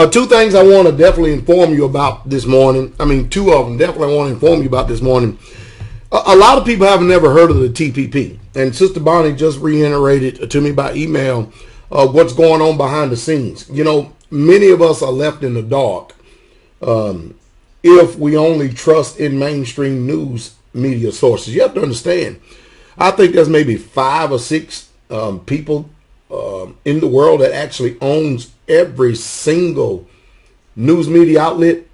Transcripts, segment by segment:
Two things I want to definitely inform you about this morning. I mean, two of them definitely I want to inform you about this morning. A lot of people have never heard of the TPP. And Sister Bonnie just reiterated to me by email what's going on behind the scenes. You know, many of us are left in the dark if we only trust in mainstream news media sources. You have to understand, I think there's maybe 5 or 6 people in the world that actually owns every single news media outlet.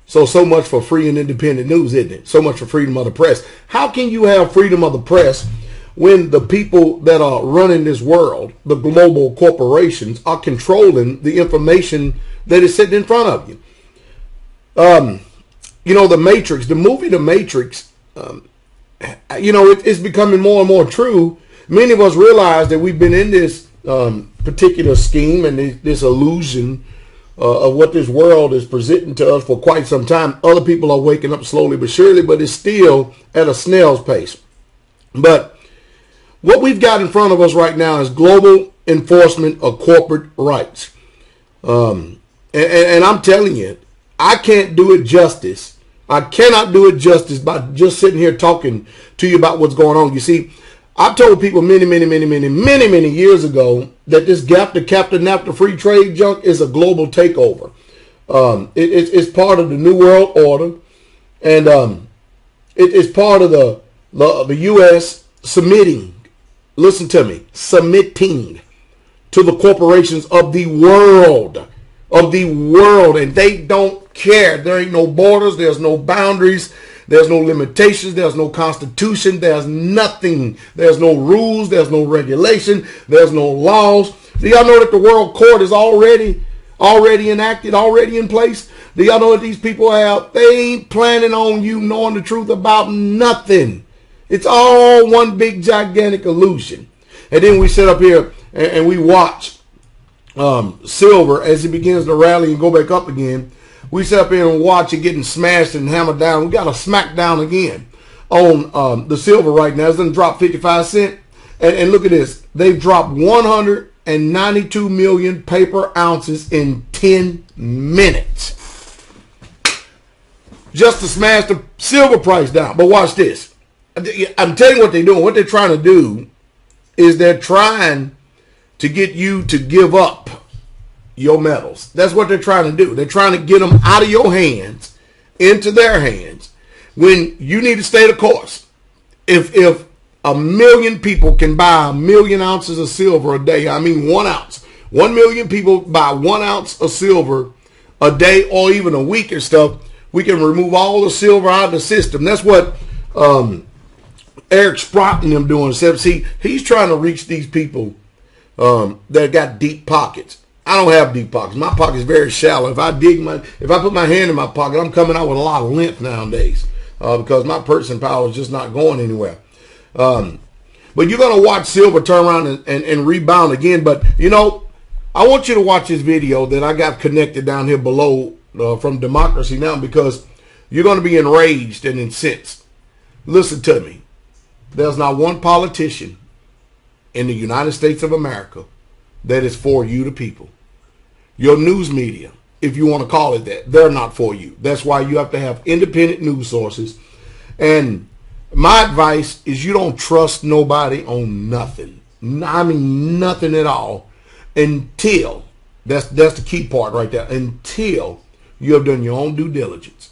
So much for free and independent news, isn't it? So much for freedom of the press. How can you have freedom of the press when the people that are running this world, the global corporations, are controlling the information that is sitting in front of you? You know, The Matrix, the movie The Matrix, you know, it's becoming more and more true. Many of us realize that we've been in this particular scheme and this illusion of what this world is presenting to us for quite some time. Other people are waking up slowly but surely, but it's still at a snail's pace. But what we've got in front of us right now is global enforcement of corporate rights. And I'm telling you, I can't do it justice. I cannot do it justice by just sitting here talking to you about what's going on. You see, I've told people many years ago that this GAFTA, Captain NAFTA free trade junk is a global takeover. It's part of the New World Order, and it's part of the U.S. submitting, listen to me, submitting to the corporations of the world, and they don't care. There ain't no borders, there's no boundaries, there's no limitations, there's no constitution, there's nothing, there's no rules, there's no regulation, there's no laws. Do y'all know that the world court is already enacted, already in place? Do y'all know that these people they ain't planning on you knowing the truth about nothing? It's all one big gigantic illusion. And then we sit up here and we watch silver as it begins to rally and go back up again. We sit up here and watch it getting smashed and hammered down. We got a smack down again on the silver right now. It's going to drop 55 cents. And look at this. They've dropped 192 million paper ounces in 10 minutes. Just to smash the silver price down. But watch this. I'm telling you what they're doing. What they're trying to do is they're trying to get you to give up your metals. That's what they're trying to do. They're trying to get them out of your hands into their hands when you need to stay the course. If 1 million people can buy 1 million ounces of silver a day, I mean 1 ounce. 1 million people buy 1 ounce of silver a day or even a week or stuff, we can remove all the silver out of the system. That's what Eric Sprott and them doing. See, he's trying to reach these people that got deep pockets. I don't have deep pockets. My pocket is very shallow. If I put my hand in my pocket, I'm coming out with a lot of length nowadays because my purchasing power is just not going anywhere. But you're going to watch silver turn around and rebound again. But, you know, I want you to watch this video that I got connected down here below from Democracy Now! Because you're going to be enraged and incensed. Listen to me. There's not one politician in the United States of America that is for you, the people. Your news media, if you want to call it that, they're not for you. That's why you have to have independent news sources. And my advice is you don't trust nobody on nothing. I mean nothing at all until, that's the key part right there, until you have done your own due diligence.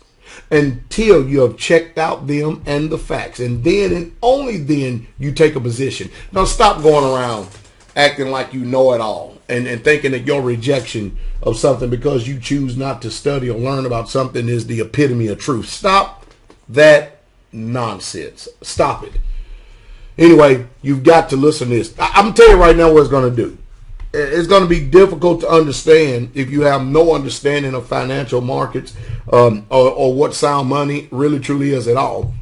Until you have checked out them and the facts. And then and only then you take a position. Now stop going around acting like you know it all and thinking that your rejection of something because you choose not to study or learn about something is the epitome of truth. Stop that nonsense. Stop it. Anyway, you've got to listen to this. I'm going to tell you right now what it's going to do. It's going to be difficult to understand if you have no understanding of financial markets or what sound money really truly is at all.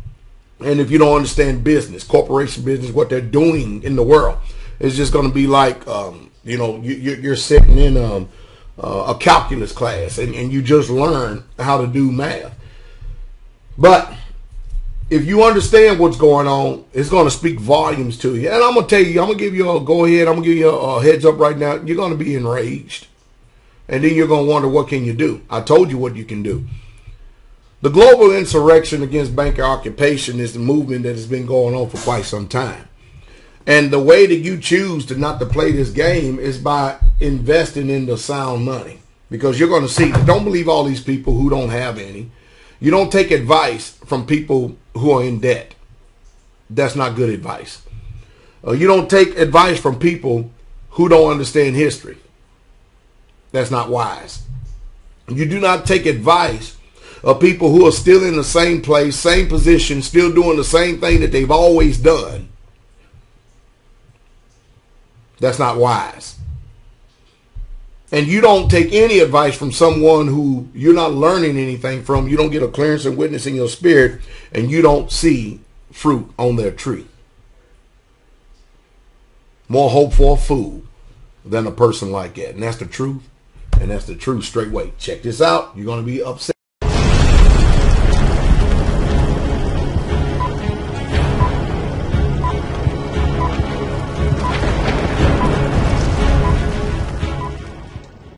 And if you don't understand business, corporation business, what they're doing in the world, it's just going to be like, you know, you're sitting in a calculus class and you just learn how to do math. But if you understand what's going on, it's going to speak volumes to you. And I'm going to tell you, I'm going to give you a go ahead. I'm going to give you a heads up right now. You're going to be enraged. And then you're going to wonder, what can you do? I told you what you can do. The global insurrection against banker occupation is the movement that has been going on for quite some time. And the way that you choose to not to play this game is by investing in the sound money. Because you're going to see, don't believe all these people who don't have any. You don't take advice from people who are in debt. That's not good advice. You don't take advice from people who don't understand history. That's not wise. You do not take advice of people who are still in the same place, same position, still doing the same thing that they've always done. That's not wise. And you don't take any advice from someone who you're not learning anything from. You don't get a clearance and witness in your spirit, and you don't see fruit on their tree. More hope for a fool than a person like that. And that's the truth. And that's the truth straight away. Check this out. You're going to be upset.